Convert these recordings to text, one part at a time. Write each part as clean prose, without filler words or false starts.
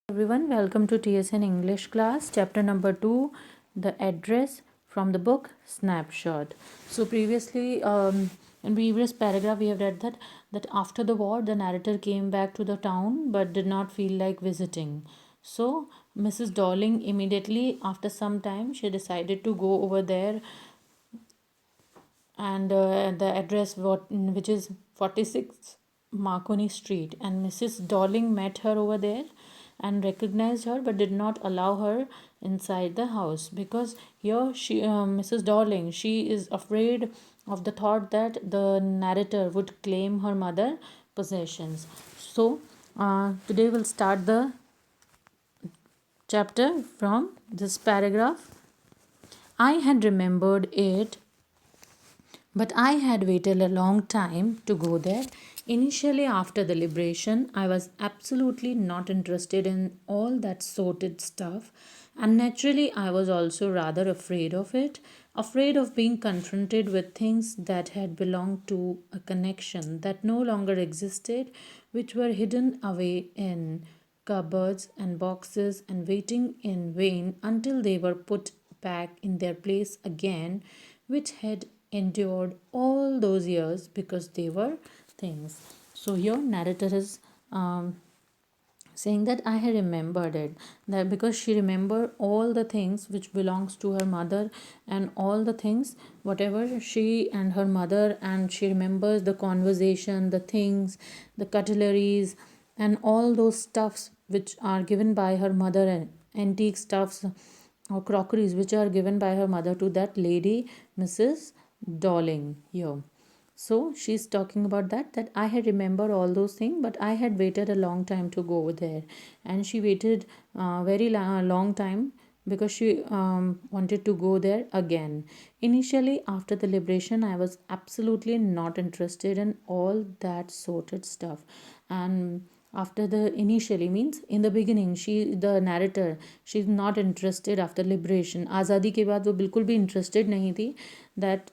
Everyone, welcome to TSN English class, chapter number 2, the address from the book Snapshot. So previously, in previous paragraph, we have read that after the war, the narrator came back to the town but did not feel like visiting. So Mrs. Darling immediately after some time she decided to go over there, and the address which is 46 Marconi Street, and Mrs. Darling met her over there and recognized her but did not allow her inside the house because here Mrs. Darling, she is afraid of the thought that the narrator would claim her mother possessions. So today we'll start the chapter from this paragraph. I had remembered it, but I had waited a long time to go there. Initially, after the liberation, I was absolutely not interested in all that sorted stuff, and naturally, I was also rather afraid of it, afraid of being confronted with things that had belonged to a connection that no longer existed, which were hidden away in cupboards and boxes and waiting in vain until they were put back in their place again, which had endured all those years because they were things. So your narrator is saying that I had remembered it, that because she remembered all the things which belongs to her mother, and all the things whatever she and her mother, and she remembers the conversation, the things, the cutleries, and all those stuffs which are given by her mother, and antique stuffs or crockeries which are given by her mother to that lady Mrs. Darling here. So she's talking about that I had remembered all those things, but I had waited a long time to go there, and she waited very long time because she wanted to go there again. Initially, after the liberation, I was absolutely not interested in all that sorted stuff, and after the initially means in the beginning, she, the narrator, she's not interested after liberation. आज़ादी के बाद वो बिल्कुल भी interested नहीं थी that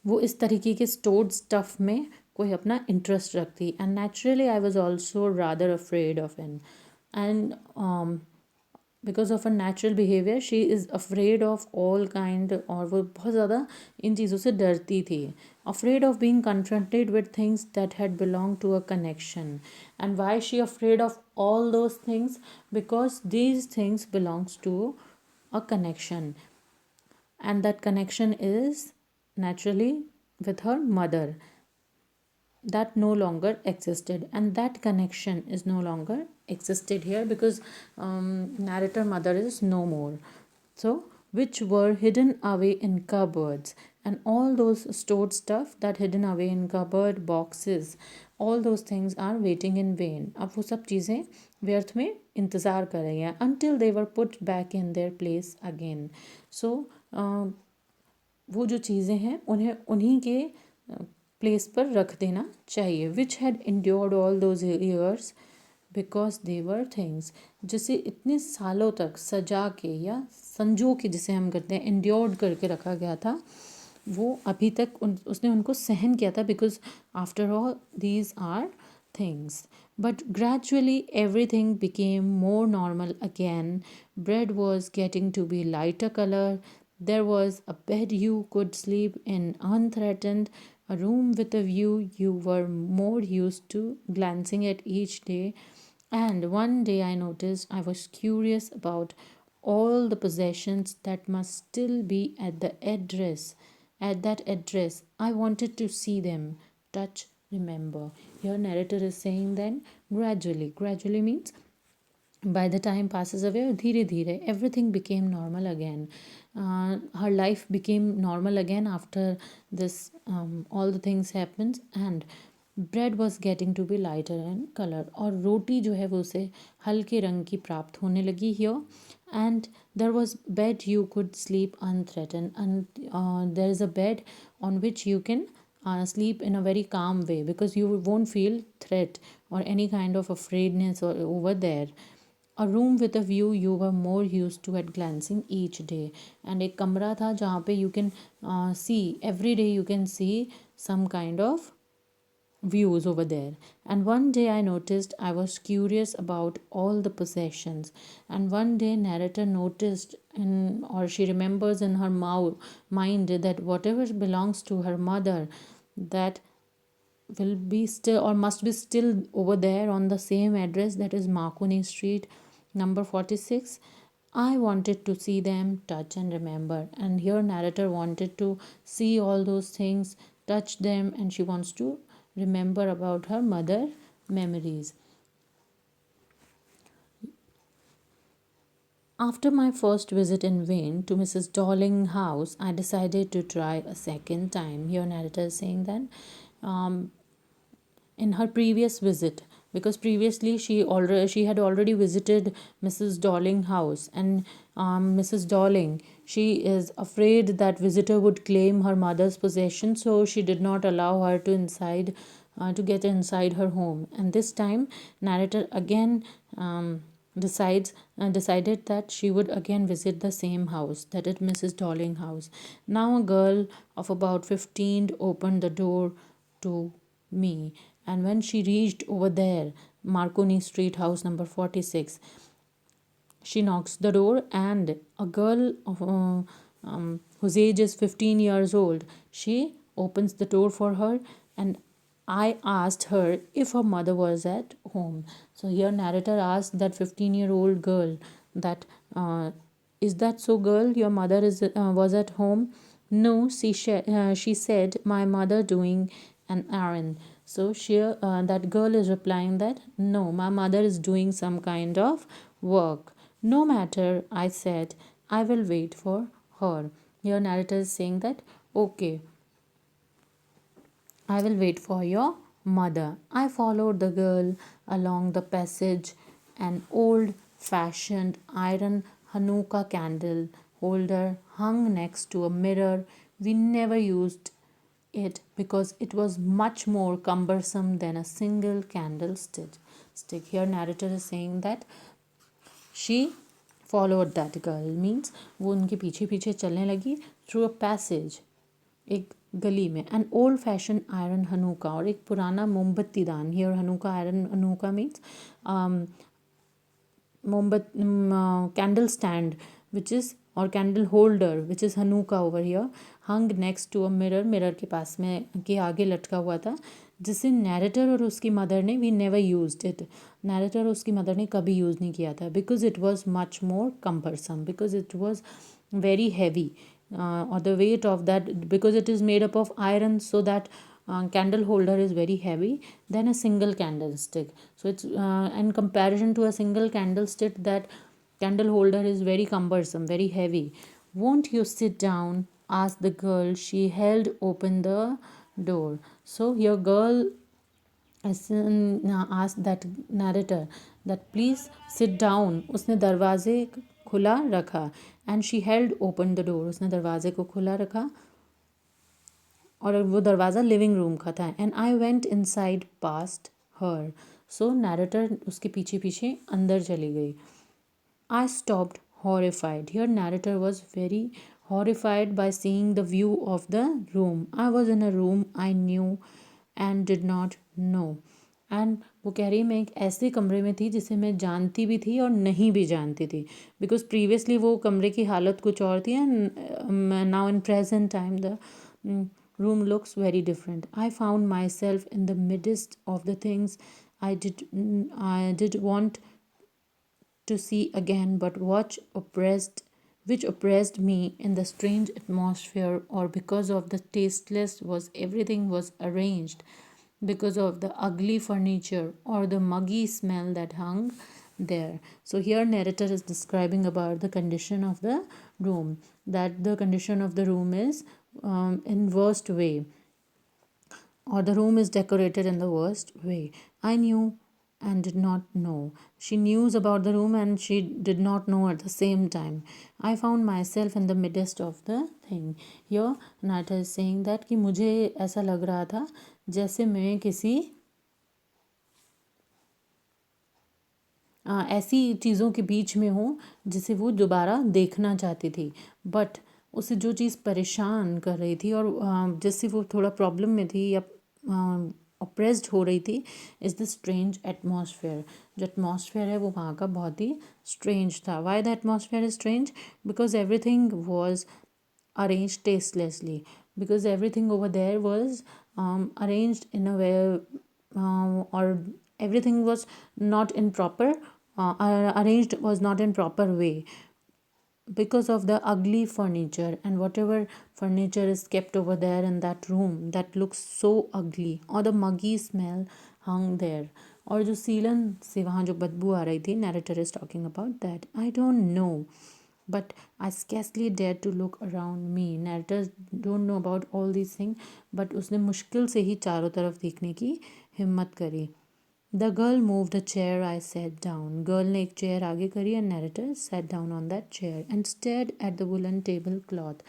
वो इस तरीके के स्टोर्ड स्टफ में कोई अपना इंटरेस्ट रखती, and naturally I was also rather afraid of and because of a natural behaviour she is afraid of all kind, और वो बहुत ज़्यादा इन चीज़ों से डरती थी. Afraid of being confronted with things that had belong to a connection. And why she afraid of all those things? Because these things belongs to a connection, and that connection is naturally with her mother that no longer existed, and that connection is no longer existed here because narrator mother is no more. So which were hidden away in cupboards, and all those stored stuff that hidden away in cupboard boxes, all those things are waiting in vain. अब वो सब चीज़ें व्यर्थ में इंतज़ार कर रही हैं until they were put back in their place again. So वो जो चीज़ें हैं उन्हें उन्हीं के प्लेस पर रख देना चाहिए. Which had endured all those years because they were things, जिसे इतने सालों तक सजा के या संजो के, जिसे हम करते हैं इंड्योर्ड करके रखा गया था, वो अभी तक उसने उनको सहन किया था because after all these are things. But gradually everything became more normal again. Bread was getting to be lighter color. There was a bed you could sleep in unthreatened, a room with a view you were more used to glancing at each day. And one day I noticed I was curious about all the possessions that must still be at the address. At that address, I wanted to see them, touch, remember. Your narrator is saying then gradually. Gradually means by the time passes away, धीरे धीरे everything became normal again. Her life became normal again after this. All the things happened, and bread was getting to be lighter in color, और रोटी जो है वो उसे हल्के रंग की प्राप्त होने लगी here. And there was bed you could sleep unthreatened, and there is a bed on which you can sleep in a very calm way because you won't feel threat or any kind of afraidness over there. A room with a view you were more used to at glancing each day. And एक कमरा था जहाँ पे you can see every day, you can see some kind of views over there. And one day I noticed I was curious about all the possessions. And one day narrator noticed in, or she remembers in her mind that whatever belongs to her mother, that will be still or must be still over there on the same address, that is Marconi Street number 46. I wanted to see them, touch and remember. And here narrator wanted to see all those things, touch them, and she wants to remember about her mother memories. After my first visit in vain to Mrs. Darling house, I decided to try a second time. Here narrator is saying that um, in her previous visit, because previously she had already visited Mrs. Darling house, and Mrs. Darling, she is afraid that visitor would claim her mother's possession, so she did not allow her to get inside her home. And this time narrator again decided that she would again visit the same house, that is Mrs. Darling house. Now a girl of about 15 opened the door to me, and when she reached over there, Marconi Street house number 46, she knocks the door, and a girl of, whose age is 15 years old, she opens the door for her. And I asked her if her mother was at home. So here narrator asked that 15-year-old girl that is that so, girl, your mother is was at home? No, she said, my mother doing an errand. So that girl is replying that no, my mother is doing some kind of work. No matter, I said, I will wait for her. Your narrator is saying that okay, I will wait for your mother. I followed the girl along the passage. An old fashioned iron Hanukkah candle holder hung next to a mirror. We never used it because it was much more cumbersome than a single candlestick. Here narrator is saying that she followed that girl, means वो उनके पीछे पीछे चलने लगी through a passage, एक गली में. An old fashion iron Hanukkah, और एक पुराना मोमबत्ती दान. Here Hanukkah, iron Hanukkah means मोमबत्ती कैंडल स्टैंड विच इज़, और candle holder which is Hanukkah over here, hung next to a mirror, mirror के पास में के आगे लटका हुआ था, जिसे नैरेटर और उसकी मदर ने we never used it. Narrator और उसकी मदर ने कभी यूज़ नहीं किया था because it was much more cumbersome, because it was very heavy, or the weight of that, because it is made up of iron, so that candle holder is very heavy than a single candlestick. So it's in comparison to a single candlestick, that candle holder is very cumbersome, very heavy. Won't you sit down, asked the girl. She held open the door. So your girl asked that narrator that please sit down. उसने दरवाजे खुला रखा. And she held open the door, उसने दरवाजे को खुला रखा, और वो दरवाज़ा लिविंग रूम का था. And I went inside past her. So narrator उसके पीछे पीछे अंदर चली गई. I stopped horrified. Here, narrator was very horrified by seeing the view of the room. I was in a room I knew and did not know. And वो कह रही मैं एक ऐसे कमरे में थी जिसे मैं जानती भी थी और नहीं भी जानती थी, बिकॉज प्रीवियसली वो कमरे की हालत कुछ और थी, and now in present time the room looks very different. I found myself in the midst of the things I did want to see again, but which oppressed me in the strange atmosphere, or because of the tasteless was everything was arranged, because of the ugly furniture or the muggy smell that hung there. So here narrator is describing about the condition of the room, that the condition of the room is in worst way, or the room is decorated in the worst way. I knew and did not know. She knew about the room and she did not know at the same time. I found myself in the midst of the thing. Here narrator is saying that कि मुझे ऐसा लग रहा था जैसे मैं किसी ऐसी चीज़ों के बीच में हूँ जिसे वो दोबारा देखना चाहती थी, बट उसे जो चीज़ परेशान कर रही थी और जिससे वो थोड़ा प्रॉब्लम में थी, या ऑप्रेस्ड हो रही थी इज़ द स्ट्रेंज एटमॉस्फेयर. जो एटमॉस्फेयर है वो वहाँ का बहुत ही स्ट्रेंज था. Why the atmosphere is strange? Because everything was arranged tastelessly, because everything over there was arranged in a way, or everything was not in proper arranged was not in proper way, because of the ugly furniture, and whatever furniture is kept over there in that room that looks so ugly, or the muggy smell hung there, और जो सीलन से वहाँ जो बदबू आ रही थी, narrator is talking about that. I don't know, but I scarcely dare to look around me. Narrator don't know about all these things, but उसने मुश्किल से ही चारों तरफ देखने की हिम्मत करी. The girl moved a chair. I sat down. Girl ने एक chair आगे करी and narrator sat down on that chair and stared at the woolen tablecloth.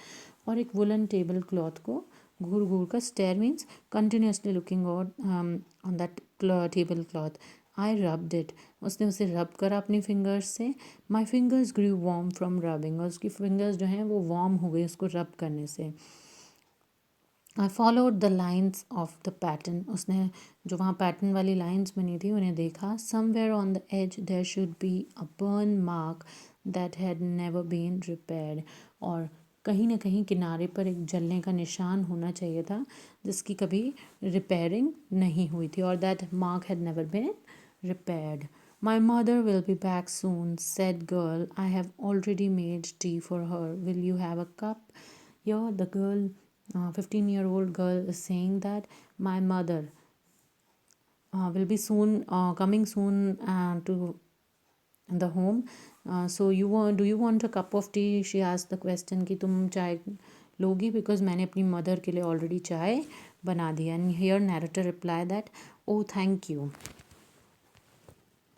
और एक woolen tablecloth को घूर घूर कर, stare means continuously looking on that tablecloth. I rubbed it. उसने उसे rub करा अपनी fingers से. My fingers grew warm from rubbing. और उसकी fingers जो हैं वो warm हो गई उसको rub करने से. I followed the lines of the pattern. उसने जो वहाँ पैटर्न वाली लाइंस बनी थी उन्हें देखा. Somewhere on the edge there should be a burn mark that had never been repaired. और कहीं ना कहीं किनारे पर एक जलने का निशान होना चाहिए था जिसकी कभी रिपेयरिंग नहीं हुई थी, और that mark had never been repaired. My mother will be back soon, said girl. I have already made tea for her. Will you have a cup? Here the girl, 15-year-old girl, is saying that my mother will be soon coming soon to the home. So do you want a cup of tea? She asked the question कि तुम चाय लोगी, because मैंने अपनी mother के लिए already चाय बना दी. And here narrator reply that, oh thank you.